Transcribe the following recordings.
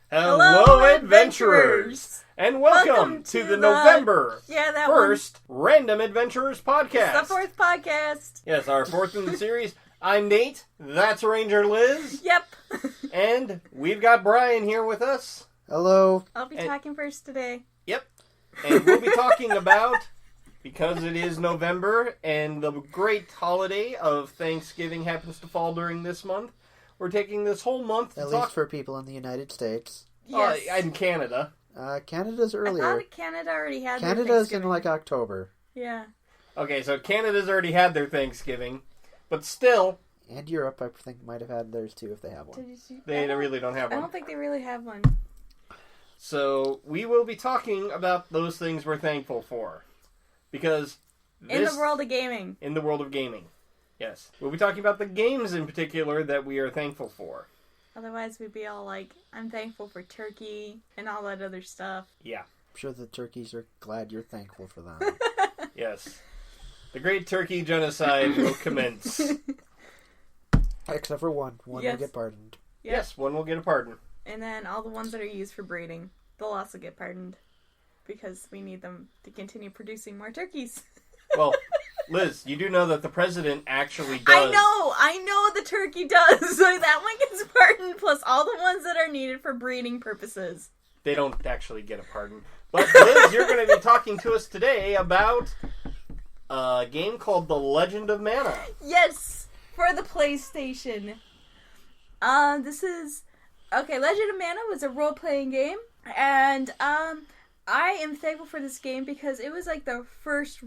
Hello, adventurers! And welcome to the November 1st Random Adventurers Podcast. It's the fourth podcast. Yes, our fourth in the series. I'm Nate. That's Ranger Liz. Yep. And we've got Brian here with us. Hello. I'll be talking first today. Yep. And we'll be talking about, because it is November and the great holiday of Thanksgiving happens to fall during this month, we're taking this whole month to At least for people in the United States. Yes. And Canada. Canada's earlier. I thought Canada already had their Canada's in Thanksgiving. like October. Yeah. Okay, so Canada's already had their Thanksgiving, but still... And Europe, I think, might have had theirs too if they have one. They really don't have I one. don't think they really have one. So, we will be talking about those things we're thankful for. Because... In the world of gaming. In the world of gaming. Yes. We'll be talking about the games in particular that we are thankful for. Otherwise, we'd be all like, I'm thankful for turkey and all that other stuff. Yeah. I'm sure the turkeys are glad you're thankful for them. Yes. The Great Turkey Genocide will commence. Except for one. One Yes. will get pardoned. Yep. Yes, one will get a pardon. And then all the ones that are used for breeding, they'll also get pardoned. Because we need them to continue producing more turkeys. Well, Liz, you do know that the president actually does... I know the turkey does. So that one gets pardoned, plus all the ones that are needed for breeding purposes. They don't actually get a pardon. But Liz, you're going to be talking to us today about a game called The Legend of Mana. Yes, for the PlayStation. Legend of Mana was a role-playing game, and I am thankful for this game because it was like the first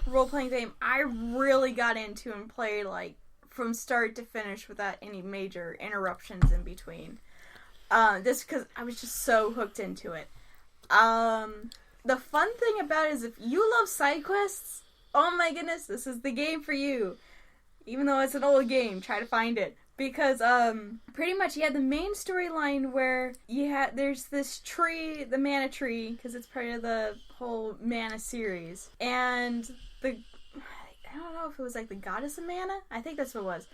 role-playing game I really got into and played like from start to finish without any major interruptions in between. Just because I was just so hooked into it. The fun thing about it is if you love side quests, oh my goodness, this is the game for you. Even though it's an old game, try to find it. Because, pretty much you had the main storyline where there's this tree, the mana tree, because it's part of the whole mana series. And I don't know if it was like the goddess of mana, I think that's what it was,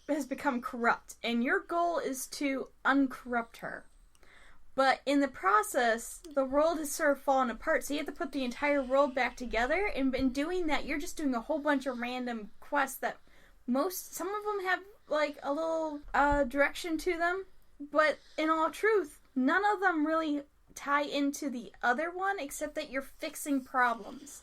has become corrupt. And your goal is to uncorrupt her. But in the process, the world has sort of fallen apart, so you have to put the entire world back together. And in doing that, you're just doing a whole bunch of random quests that some of them have like a little direction to them, but in all truth, none of them really tie into the other one, except that you're fixing problems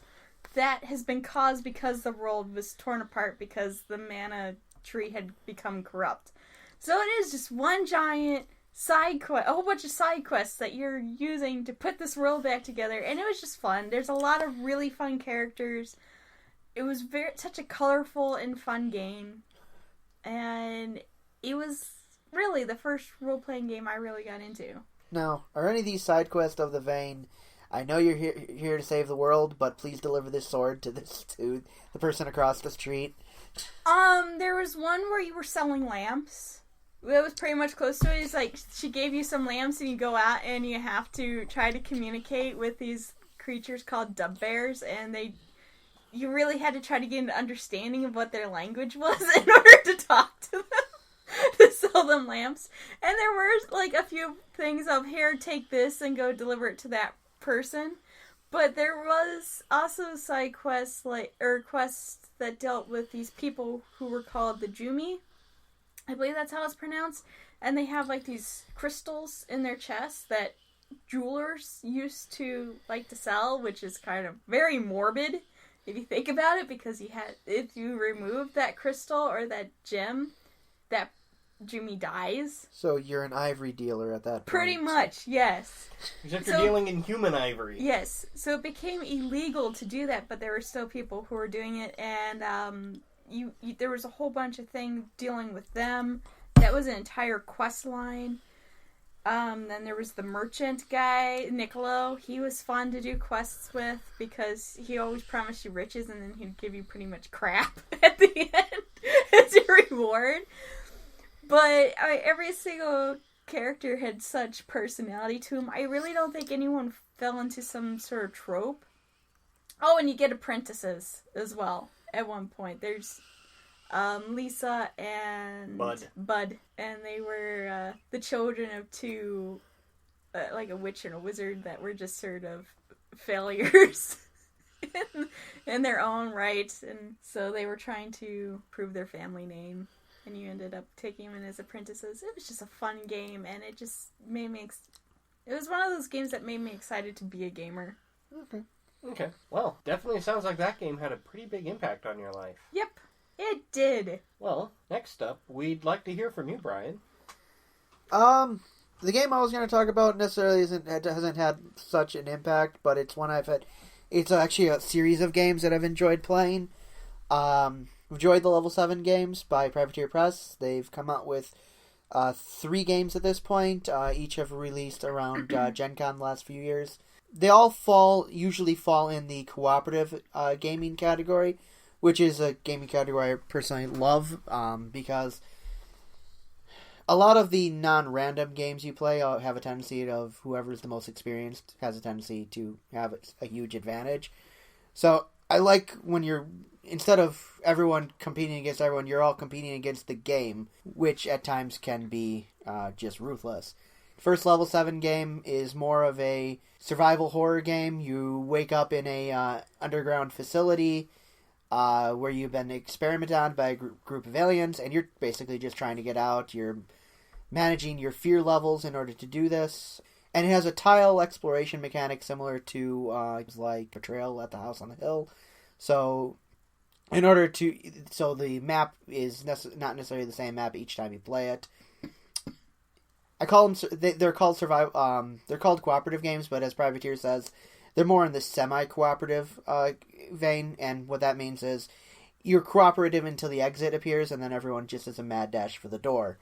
that has been caused because the world was torn apart because the mana tree had become corrupt. So it is just one giant side quest, a whole bunch of side quests that you're using to put this world back together, and it was just fun. There's a lot of really fun characters. It was such a colorful and fun game. And it was really the first role-playing game I really got into. Now, are any of these side quests of the vein, I know you're here to save the world, but please deliver this sword to the person across the street? There was one where you were selling lamps. It was pretty much close to it. It's like she gave you some lamps and you go out and you have to try to communicate with these creatures called dub bears, and you really had to try to get an understanding of what their language was in order to talk to them, to sell them lamps. And there were, like, a few things of, here, take this and go deliver it to that person. But there was also side quests, quests that dealt with these people who were called the Jumi. I believe that's how it's pronounced. And they have, like, these crystals in their chests that jewelers used to like to sell, which is kind of very morbid. If you think about it, because if you remove that crystal or that gem, that Jimmy dies. So you're an ivory dealer at that point. Pretty much, yes. Except you're dealing in human ivory. Yes. So it became illegal to do that, but there were still people who were doing it, and there was a whole bunch of things dealing with them. That was an entire quest line. Then there was the merchant guy, Niccolo. He was fun to do quests with because he always promised you riches and then he'd give you pretty much crap at the end as a reward. But every single character had such personality to him. I really don't think anyone fell into some sort of trope. Oh, and you get apprentices as well at one point. There's Lisa and Bud, and they were the children of two like a witch and a wizard that were just sort of failures in their own right, and so they were trying to prove their family name, and you ended up taking them in as apprentices. It was just a fun game, and it just made me it was one of those games that made me excited to be a gamer. Okay. Well, definitely sounds like that game had a pretty big impact on your life. Yep, it did. Well, next up, we'd like to hear from you, Brian. The game I was going to talk about necessarily hasn't had such an impact, but it's one I've had. It's actually a series of games that I've enjoyed playing. Enjoyed the Level 7 games by Privateer Press. They've come out with 3 games at this point. Each have released around Gen Con the last few years. They all usually fall in the cooperative gaming category, which is a gaming category I personally love, because a lot of the non-random games you play have a tendency of whoever's the most experienced has a tendency to have a huge advantage. So I like when instead of everyone competing against everyone, you're all competing against the game, which at times can be just ruthless. First Level 7 game is more of a survival horror game. You wake up in a underground facility where you've been experimented on by a group of aliens, and you're basically just trying to get out. You're managing your fear levels in order to do this. And it has a tile exploration mechanic similar to like Betrayal at the House on the Hill. So the map is not necessarily the same map each time you play it. I call them they're called they're called cooperative games, but as Privateer says, they're more in the semi-cooperative vein, and what that means is you're cooperative until the exit appears, and then everyone just has a mad dash for the door.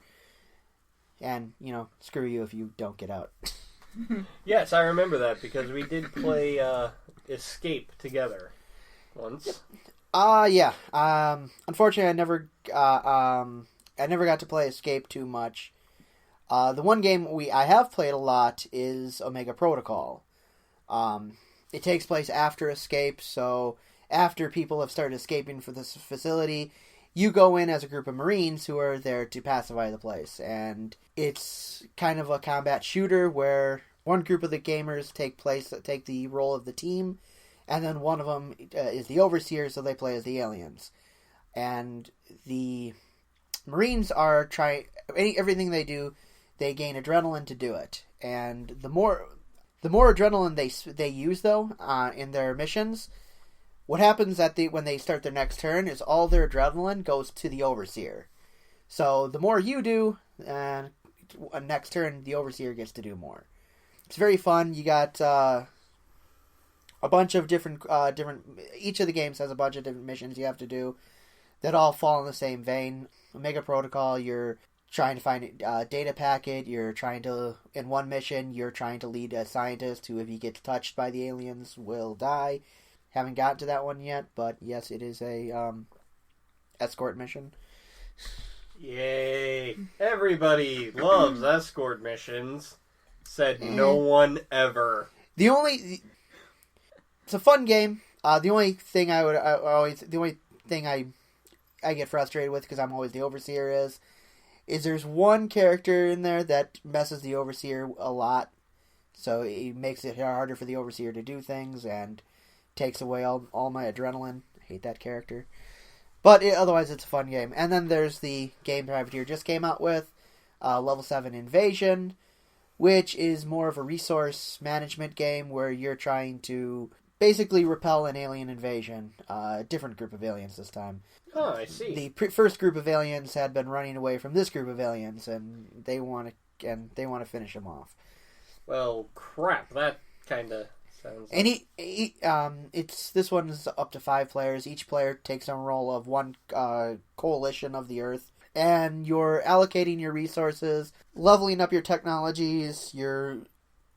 And, screw you if you don't get out. Yes, I remember that, because we did play Escape together once. Yeah. Unfortunately, I never got to play Escape too much. The one game I have played a lot is Omega Protocol. It takes place after Escape, so after people have started escaping from this facility, you go in as a group of Marines who are there to pacify the place. And it's kind of a combat shooter where one group of the gamers take the role of the team, and then one of them is the overseer, so they play as the aliens. And the Marines are trying everything they do. They gain adrenaline to do it, and the more adrenaline they use though in their missions, what happens when they start their next turn is all their adrenaline goes to the overseer. So the more you do, next turn the overseer gets to do more. It's very fun. You got a bunch of different. Each of the games has a bunch of different missions you have to do that all fall in the same vein. Omega Protocol, you're trying to find a data packet. In one mission, you're trying to lead a scientist who, if he gets touched by the aliens, will die. Haven't gotten to that one yet, but yes, it is a escort mission. Yay! Everybody loves escort missions. Said no one ever. It's a fun game. The only thing I get frustrated with, because I'm always the overseer, is there's one character in there that messes the overseer a lot, so it makes it harder for the overseer to do things and takes away all my adrenaline. I hate that character. But otherwise, it's a fun game. And then there's the game Privateer just came out with, Level 7 Invasion, which is more of a resource management game where you're trying to basically repel an alien invasion. A different group of aliens this time. Oh, I see. The first group of aliens had been running away from this group of aliens, and they want to finish them off. Well, crap. That kind of sounds. And this one's up to 5 players. Each player takes on a role of one coalition of the Earth, and you're allocating your resources, leveling up your technologies. You're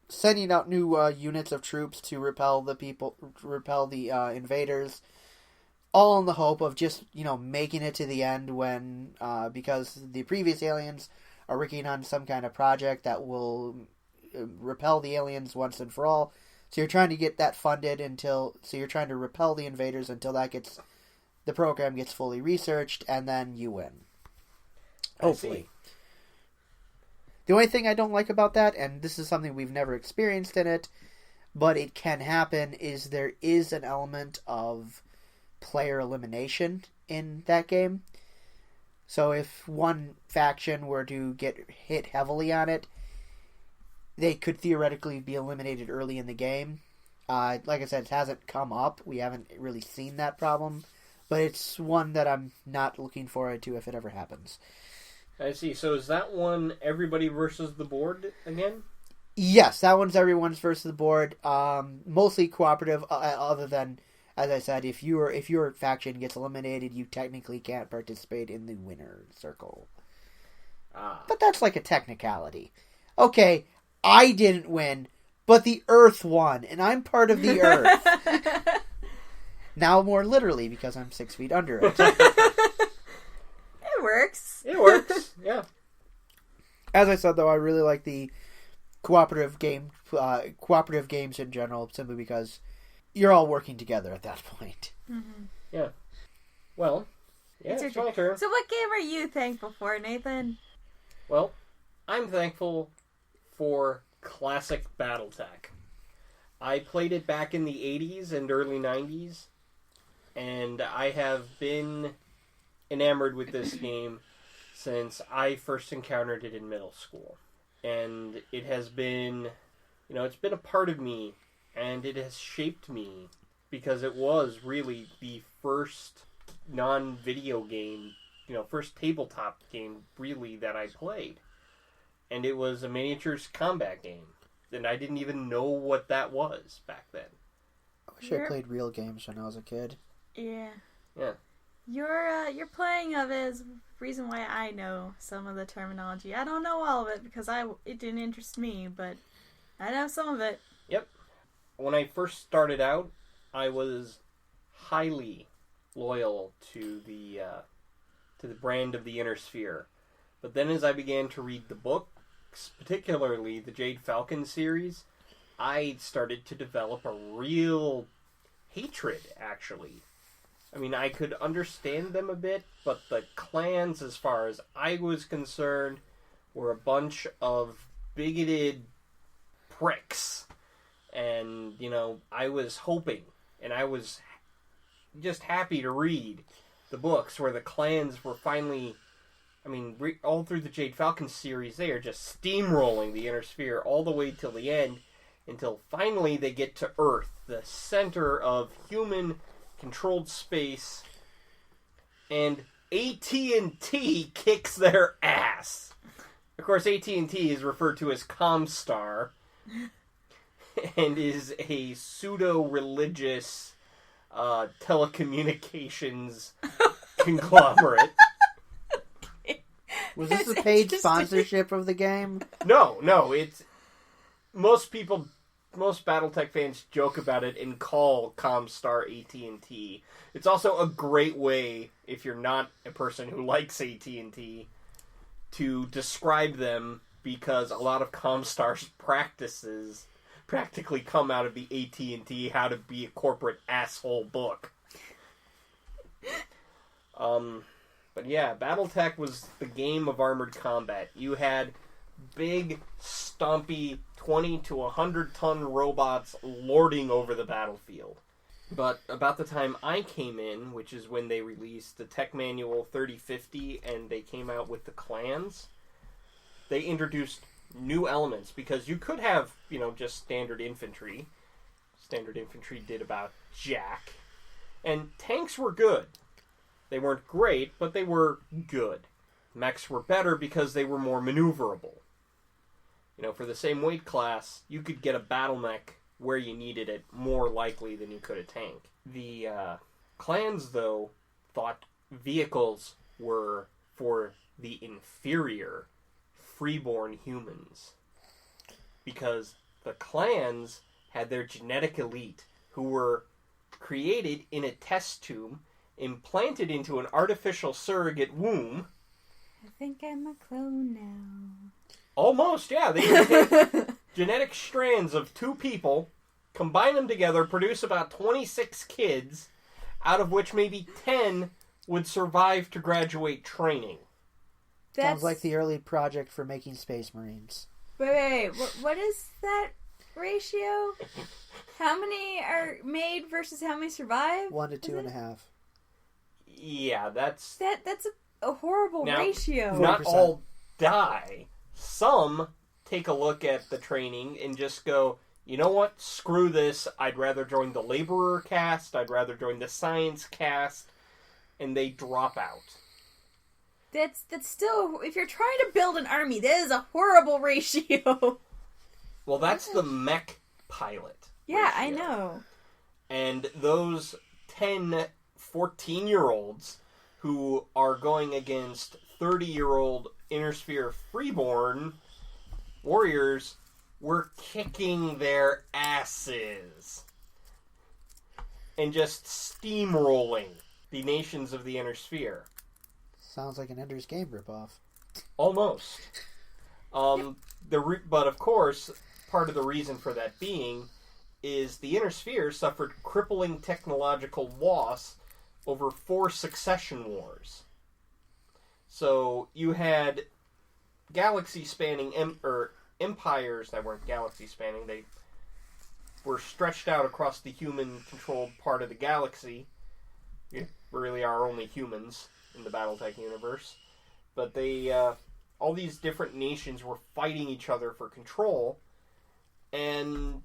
sending out new units of troops to repel the invaders. All in the hope of just, making it to the end because the previous aliens are working on some kind of project that will repel the aliens once and for all. So you're trying to get that funded so you're trying to repel the invaders until the program gets fully researched, and then you win. Hopefully. The only thing I don't like about that, and this is something we've never experienced in it, but it can happen, is there is an element of player elimination in that game. So if one faction were to get hit heavily on it, they could theoretically be eliminated early in the game. Like I said, it hasn't come up. We haven't really seen that problem. But it's one that I'm not looking forward to if it ever happens. I see. So is that one everybody versus the board again? Yes, that one's everyone's versus the board. Mostly cooperative, other than, as I said, if your faction gets eliminated, you technically can't participate in the winner circle. But that's like a technicality. Okay, I didn't win, but the Earth won, and I'm part of the Earth. Now more literally, because I'm 6 feet under it. It works. It works, yeah. As I said, though, I really like the cooperative games in general, simply because you're all working together at that point. Mm-hmm. Yeah. Well, yeah, it's my turn. So what game are you thankful for, Nathan? Well, I'm thankful for classic Battletech. I played it back in the 80s and early 90s, and I have been enamored with this game since I first encountered it in middle school. And it has been, it's been a part of me, and it has shaped me, because it was really the first non-video game, first tabletop game, really, that I played. And it was a miniatures combat game. And I didn't even know what that was back then. I wish I played real games when I was a kid. Yeah. Yeah. Your playing of it is the reason why I know some of the terminology. I don't know all of it because it didn't interest me, but I know some of it. Yep. When I first started out, I was highly loyal to the brand of the Inner Sphere. But then as I began to read the books, particularly the Jade Falcon series, I started to develop a real hatred, actually. I mean, I could understand them a bit, but the clans, as far as I was concerned, were a bunch of bigoted pricks. And, I was hoping, and I was just happy to read the books where the clans were finally, all through the Jade Falcon series, they are just steamrolling the Inner Sphere all the way till the end, until finally they get to Earth, the center of human-controlled space, and AT&T kicks their ass. Of course, AT&T is referred to as Comstar, and is a pseudo-religious telecommunications conglomerate. Was this a paid sponsorship of the game? No, it's... Most Battletech fans joke about it and call Comstar AT&T. It's also a great way, if you're not a person who likes AT&T, to describe them, because a lot of Comstar's practices practically come out of the AT&T How to Be a Corporate Asshole book. But yeah, Battletech was the game of armored combat. You had big, stompy, 20 to 100-ton robots lording over the battlefield. But about the time I came in, which is when they released the Tech Manual 3050 and they came out with the clans, they introduced new elements, because you could have, just standard infantry. Standard infantry did about jack. And tanks were good. They weren't great, but they were good. Mechs were better because they were more maneuverable. For the same weight class, you could get a battle mech where you needed it more likely than you could a tank. The clans, though, thought vehicles were for the inferior, freeborn humans. Because the clans had their genetic elite, who were created in a test tube, implanted into an artificial surrogate womb. I think I'm a clone now. Almost, yeah. They take genetic strands of two people, combine them together, produce about 26 kids, out of which maybe 10 would survive to graduate training. Sounds like the early project for making Space Marines. Wait. What is that ratio? How many are made versus how many survive? 1 to 2.5. Yeah, that's a horrible ratio. Not 40%. all die. Some take a look at the training and just go, you know what? Screw this. I'd rather join the laborer caste. I'd rather join the science caste. And they drop out. That's still, if you're trying to build an army, that is a horrible ratio. Well, that's the mech pilot. Yeah, ratio. I know. And those 10, 14-year-olds who are going against 30-year-old Inner Sphere freeborn warriors were kicking their asses. And just steamrolling the nations of the Inner Sphere. Sounds like an Ender's Game ripoff. Almost. But of course, part of the reason for that being is the Inner Sphere suffered crippling technological loss over 4 succession wars. So you had galaxy-spanning empires that weren't galaxy-spanning. They were stretched out across the human-controlled part of the galaxy. You really are only humans in the Battletech universe. But they, all these different nations were fighting each other for control. And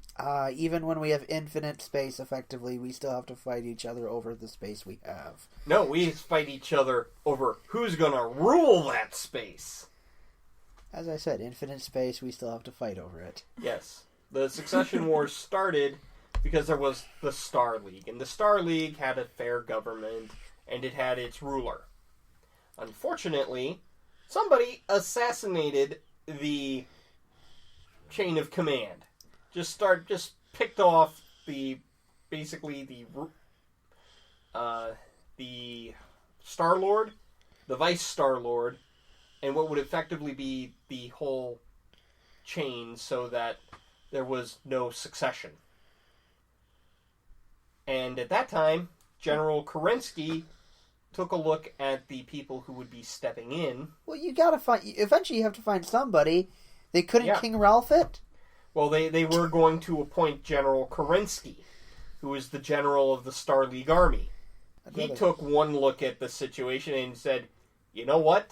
even when we have infinite space, effectively, we still have to fight each other over the space we have. No, we fight each other over who's going to rule that space. As I said, infinite space, we still have to fight over it. Yes. The Succession Wars started because there was the Star League. And the Star League had a fair government, and it had its ruler. Unfortunately, somebody assassinated the chain of command. Just picked off the Star-Lord, the Vice Star-Lord, and what would effectively be the whole chain so that there was no succession. And at that time, General Kerensky took a look at the people who would be stepping in. Well, eventually you have to find somebody. They couldn't King Ralph it? Well, they were going to appoint General Kerensky, who is the general of the Star League Army. He took one look at the situation and said, you know what?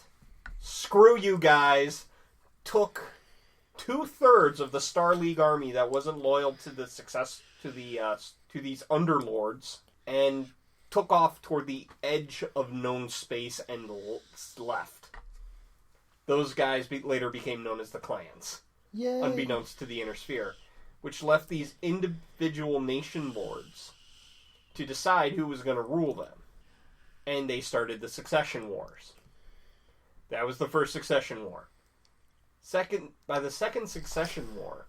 Screw you guys. Took 2/3 of the Star League Army that wasn't loyal to the to these underlords and took off toward the edge of known space and left. Those guys later became known as the clans. Yay. Unbeknownst to the Inner Sphere, which left these individual nation lords to decide who was going to rule them. And they started the Succession Wars. That was the first Succession War. By the second Succession War,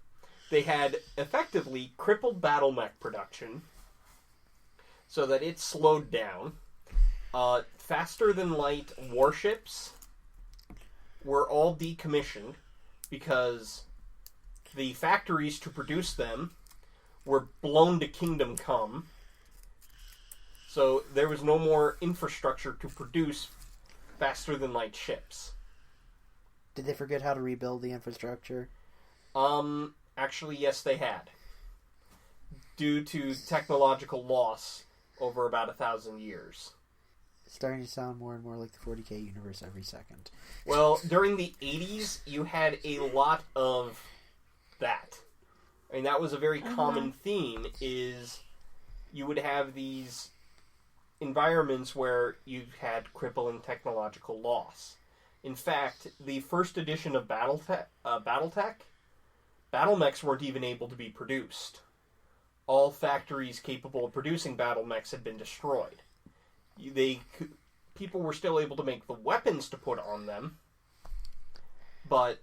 they had effectively crippled Battletech production so that it slowed down. Faster-than-light warships were all decommissioned because the factories to produce them were blown to Kingdom Come. So there was no more infrastructure to produce faster-than-light ships. Did they forget how to rebuild the infrastructure? Actually, yes, they had. Due to technological loss over about 1,000 years. It's starting to sound more and more like the 40K universe every second. Well, during the 80s, you had a lot of that. I mean, that was a very common theme, is you would have these environments where you had crippling technological loss. In fact, the first edition of Battletech, Battlemechs weren't even able to be produced. All factories capable of producing Battlemechs had been destroyed. People were still able to make the weapons to put on them, but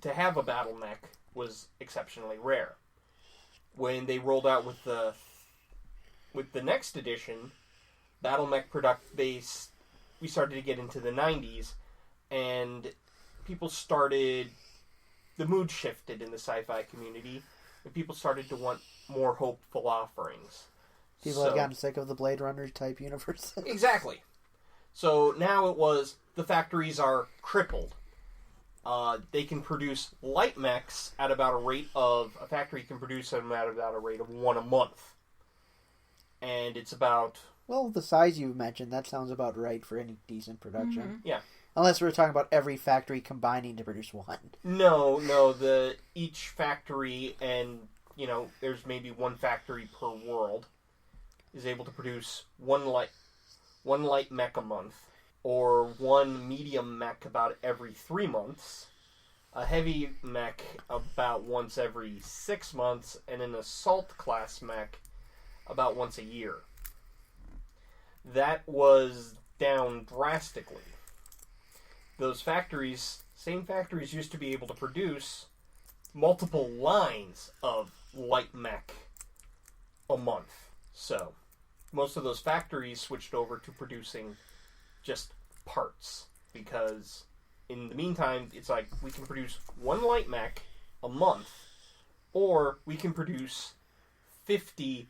to have a Battlemech was exceptionally rare. When they rolled out with the next edition, Battlemech we started to get into the 90s, and the mood shifted in the sci-fi community, and people started to want more hopeful offerings. People had gotten sick of the Blade Runner type universe. Exactly. So now it was, the factories are crippled. they can produce light mechs at about a rate of... A factory can produce them at about a rate of 1 a month. And it's about... Well, the size you mentioned, that sounds about right for any decent production. Mm-hmm. Yeah. Unless we're talking about every factory combining to produce one. No, each factory, and, there's maybe one factory per world, is able to produce one light mech a month, or one medium mech about every 3 months, a heavy mech about once every 6 months, and an assault class mech about once a year. That was down drastically. Those factories, same factories, used to be able to produce multiple lines of light mech a month. So, most of those factories switched over to producing just parts. Because, in the meantime, it's like, we can produce one light mech a month, or we can produce 50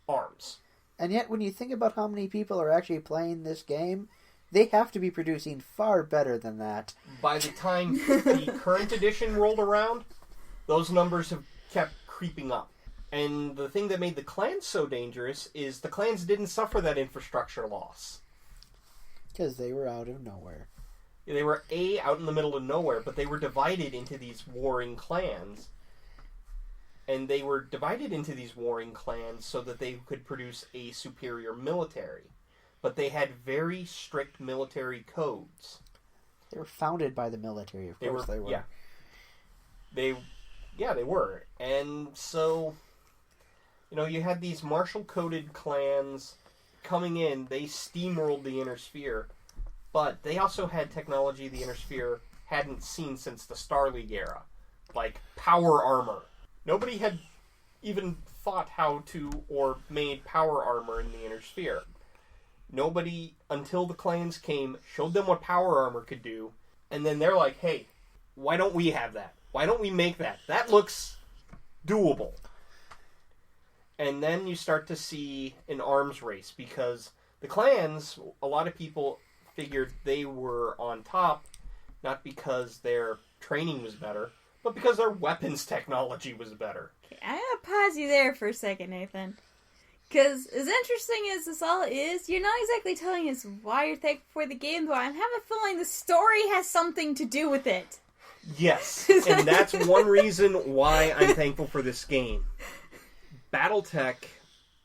arms. And yet, when you think about how many people are actually playing this game, they have to be producing far better than that. By the time the current edition rolled around, those numbers have kept creeping up. And the thing that made the clans so dangerous is the clans didn't suffer that infrastructure loss. Because they were out of nowhere. They were out in the middle of nowhere, but they were divided into these warring clans. And they were divided into these warring clans so that they could produce a superior military. But they had very strict military codes. They were founded by the military, of course they were. Yeah, they were. And so, you had these martial-coded clans coming in. They steamrolled the Inner Sphere. But they also had technology the Inner Sphere hadn't seen since the Star League era. Like power armor. Nobody had even thought how to or made power armor in the Inner Sphere. Nobody, until the clans came, showed them what power armor could do, and then they're like, hey, why don't we have that? Why don't we make that? That looks doable. And then you start to see an arms race, because the clans, a lot of people figured they were on top, not because their training was better, but because their weapons technology was better. Okay, I'm going to pause you there for a second, Nathan. Because as interesting as this all is, you're not exactly telling us why you're thankful for the game, though I'm having a feeling the story has something to do with it. Yes, and that's one reason why I'm thankful for this game. Battletech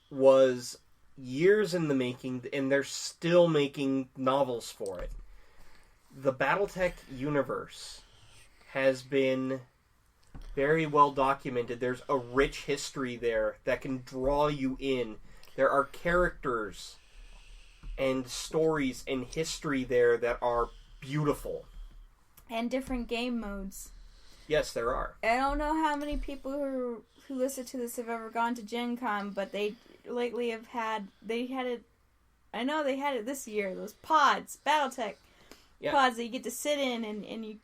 was years in the making, and they're still making novels for it. The Battletech universe has been very well documented. There's a rich history there that can draw you in. There are characters and stories and history there that are beautiful. And different game modes. Yes, there are. I don't know how many people who listen to this have ever gone to Gen Con, but they lately have had... I know they had it this year. Those pods, Battletech pods that you get to sit in and you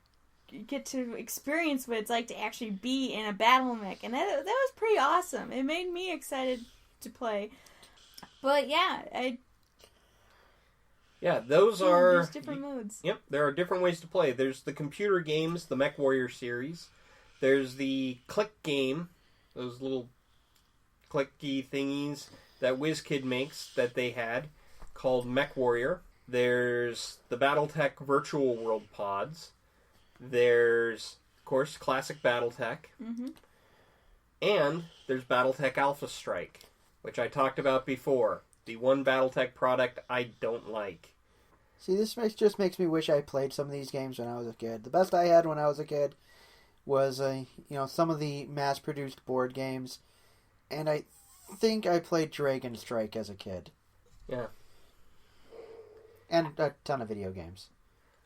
get to experience what it's like to actually be in a battle mech, and that was pretty awesome. It made me excited to play. But those are... There's different modes. Yep, there are different ways to play. There's the computer games, the Mech Warrior series. There's the click game, those little clicky thingies that WizKid makes that they had, called Mech Warrior. There's the Battletech Virtual World pods. There's, of course, classic Battletech. Mm-hmm. And there's Battletech Alpha Strike, which I talked about before. The one Battletech product I don't like. See, this just makes me wish I played some of these games when I was a kid. The best I had when I was a kid was, some of the mass-produced board games. And I think I played Dragon Strike as a kid. Yeah. And a ton of video games.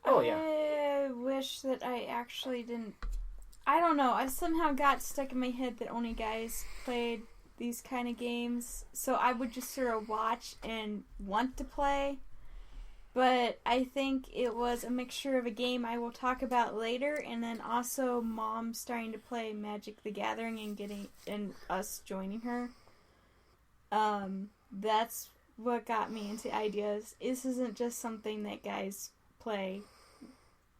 Oh, yeah. I wish that I actually didn't... I don't know. I somehow got stuck in my head that only guys played these kind of games. So I would just sort of watch and want to play. But I think it was a mixture of a game I will talk about later, and then also Mom starting to play Magic the Gathering and us joining her. That's what got me into ideas. This isn't just something that guys play.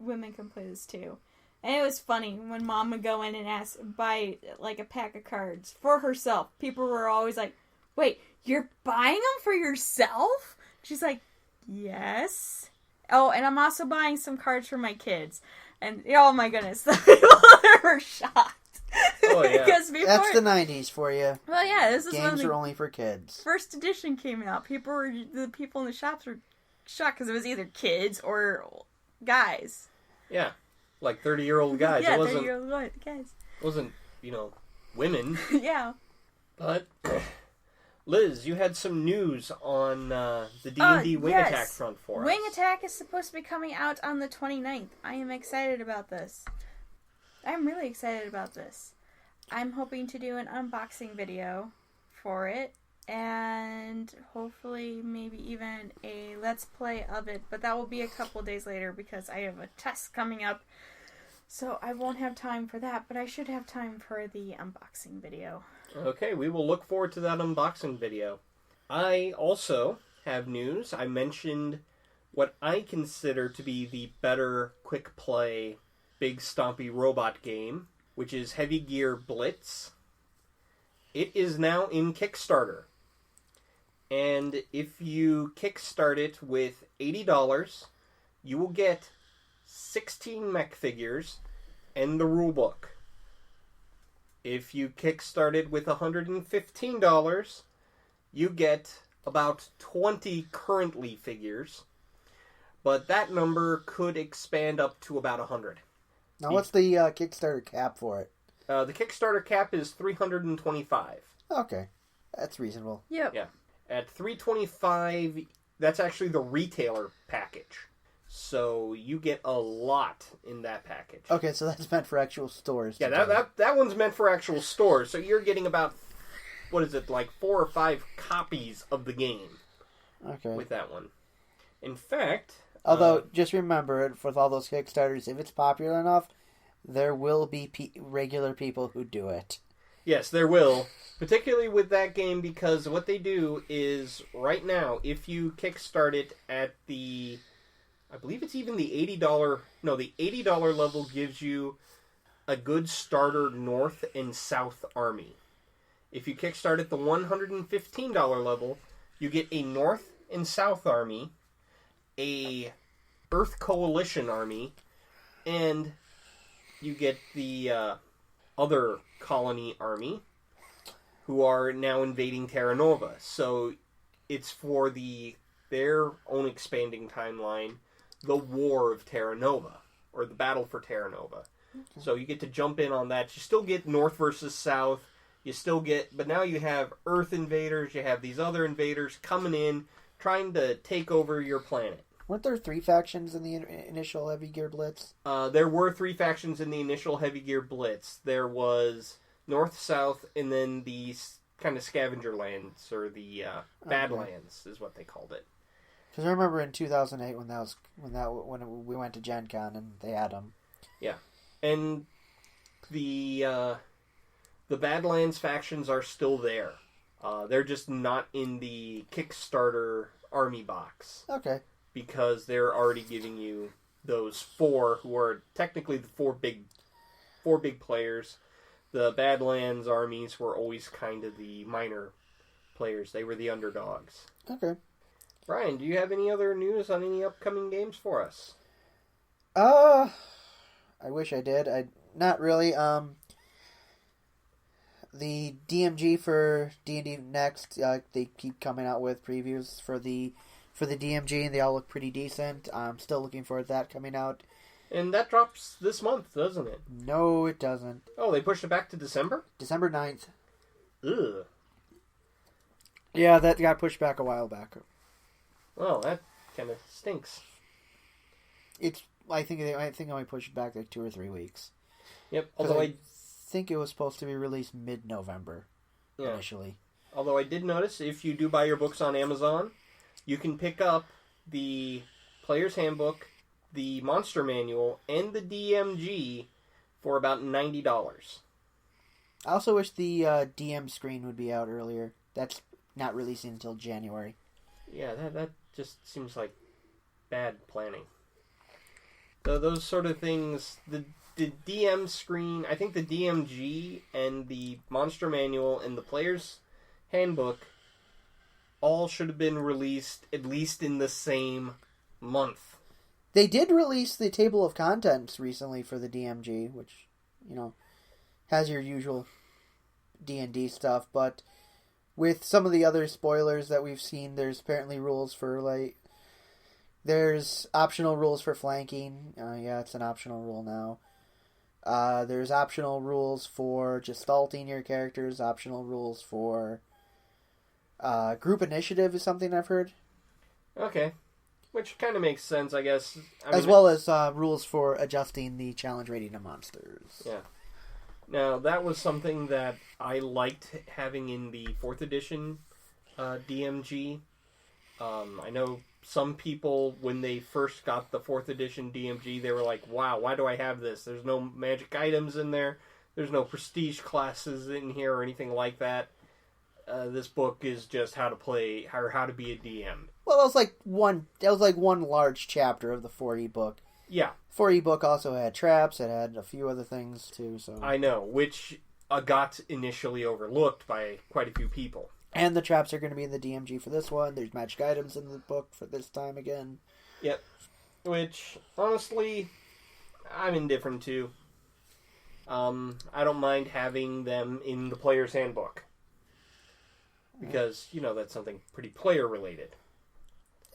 Women can play this too. And it was funny when Mom would go in and buy like a pack of cards for herself. People were always like, "Wait, you're buying them for yourself?" She's like, "Yes." Oh, and I'm also buying some cards for my kids. And oh my goodness, the people were shocked. Oh yeah, that's the 90s for you. Well, yeah, this is games when are only for kids. First edition came out. The people in the shops were shocked because it was either kids or guys. Yeah, like 30-year-old guys. Yeah, It wasn't 30-year-old guys. Wasn't women. Yeah. But Liz, you had some news on the D&D Wing yes. Attack front for us. Wing Attack is supposed to be coming out on the 29th. I am excited about this. I'm really excited about this. I'm hoping to do an unboxing video for it, and hopefully maybe even a let's play of it, but that will be a couple days later because I have a test coming up, so I won't have time for that, but I should have time for the unboxing video. Okay, we will look forward to that unboxing video. I also have news. I mentioned what I consider to be the better quick play big stompy robot game, which is Heavy Gear Blitz. It is now in Kickstarter. And if you kickstart it with $80, you will get 16 mech figures and the rulebook. If you kickstart it with $115, you get about 20 currently figures. But that number could expand up to about 100. Now, what's the Kickstarter cap for it? The Kickstarter cap is $325. Okay, that's reasonable. Yep. Yeah. At $325, that's actually the retailer package. So you get a lot in that package. Okay, so that's meant for actual stores. Yeah, that one's meant for actual stores. So you're getting about, like 4 or 5 copies of the game. Okay. With that one. In fact... Although, just remember, with all those Kickstarters, if it's popular enough, there will be regular people who do it. Yes, there will. Particularly with that game, because what they do is, right now, if you kickstart it at the... I believe it's even the $80... No, the $80 level gives you a good starter North and South army. If you kickstart at the $115 level, you get a North and South army, a Earth Coalition army, and you get the other colony army, who are now invading Terra Nova. So it's for their own expanding timeline, the War of Terra Nova, or the Battle for Terra Nova. Okay. So you get to jump in on that. You still get North versus South. You still get, but now you have Earth invaders. You have these other invaders coming in, trying to take over your planet. Weren't there 3 factions in the initial Heavy Gear Blitz? There were 3 factions in the initial Heavy Gear Blitz. There was North, South, and then the kind of scavenger lands, or the Badlands, is what they called it. Because I remember in 2008 when we went to Gen Con and they had them. Yeah, and the Badlands factions are still there. They're just not in the Kickstarter army box. Okay. Because they're already giving you those 4 who are technically the 4 big players. The Badlands armies were always kind of the minor players. They were the underdogs. Okay. Brian, do you have any other news on any upcoming games for us? I wish I did. Not really. The DMG for D&D Next, they keep coming out with previews for the DMG, and they all look pretty decent. I'm still looking forward to that coming out. And that drops this month, doesn't it? No, it doesn't. Oh, they pushed it back to December? December 9th. Ugh. Yeah, that got pushed back a while back. Well, that kind of stinks. I think they only pushed it back like 2 or 3 weeks. Yep, although I think it was supposed to be released mid-November initially. Although I did notice, if you do buy your books on Amazon, you can pick up the Player's Handbook, the Monster Manual, and the DMG for about $90. I also wish the DM screen would be out earlier. That's not releasing until January. Yeah, that just seems like bad planning. So those sort of things, the the DM screen, I think the DMG and the Monster Manual and the Player's Handbook all should have been released at least in the same month. They did release the table of contents recently for the DMG, which, has your usual D&D stuff, but with some of the other spoilers that we've seen, there's apparently rules for, there's optional rules for flanking. It's an optional rule now. There's optional rules for gestalting your characters, optional rules for group initiative is something I've heard. Okay. Which kind of makes sense, I guess. As well as rules for adjusting the challenge rating of monsters. Yeah. Now, that was something that I liked having in the 4th edition DMG. I know some people, when they first got the 4th edition DMG, they were like, wow, why do I have this? There's no magic items in there. There's no prestige classes in here or anything like that. This book is just how to play, or how to be a DM. Well, that was like one large chapter of the 4E book. Yeah. 4E book also had traps. It had a few other things, too. So I know, which got initially overlooked by quite a few people. And the traps are going to be in the DMG for this one. There's magic items in the book for this time again. Yep. Which, honestly, I'm indifferent to. I don't mind having them in the Player's Handbook. Because, that's something pretty player-related.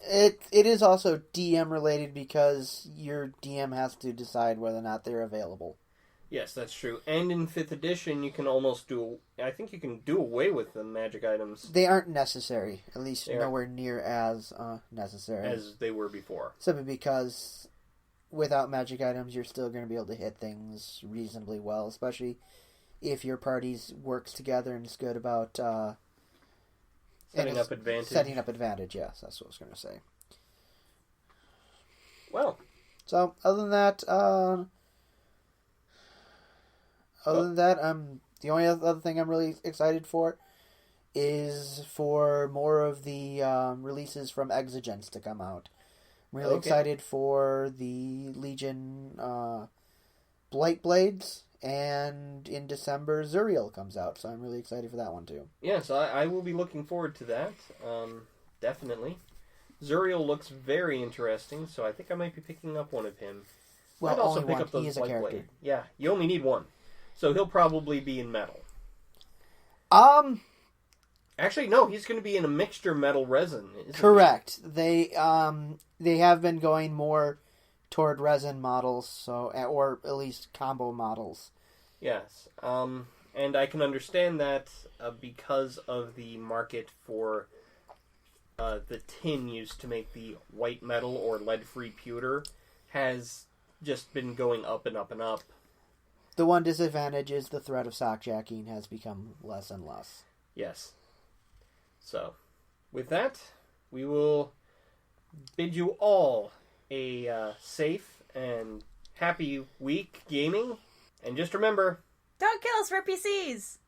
It is also DM related because your DM has to decide whether or not they're available. Yes, that's true. And in 5th edition, you can almost I think you can do away with the magic items. They aren't necessary, at least nowhere near as necessary. As they were before. Simply because without magic items, you're still going to be able to hit things reasonably well, especially if your party works together and is good about... Setting up advantage. Setting up advantage, yes. That's what I was going to say. Well. So, other than that, the only other thing I'm really excited for is for more of the releases from Exigence to come out. I'm really excited for the Legion Blight Blades. And in December, Zuriel comes out, so I'm really excited for that one, too. Yes, I will be looking forward to that, definitely. Zuriel looks very interesting, so I think I might be picking up one of him. Well, I'd also only pick one. up those He is a Blight character. Blade. Yeah, you only need one. So he'll probably be in metal. Actually, no, he's going to be in a mixture metal resin. Correct. They have been going more toward resin models, or at least combo models. Yes, and I can understand that because of the market for the tin used to make the white metal or lead-free pewter has just been going up and up and up. The one disadvantage is the threat of sockjacking has become less and less. Yes. So, with that, we will bid you all a safe and happy week gaming. And just remember... Don't kill us for PCs!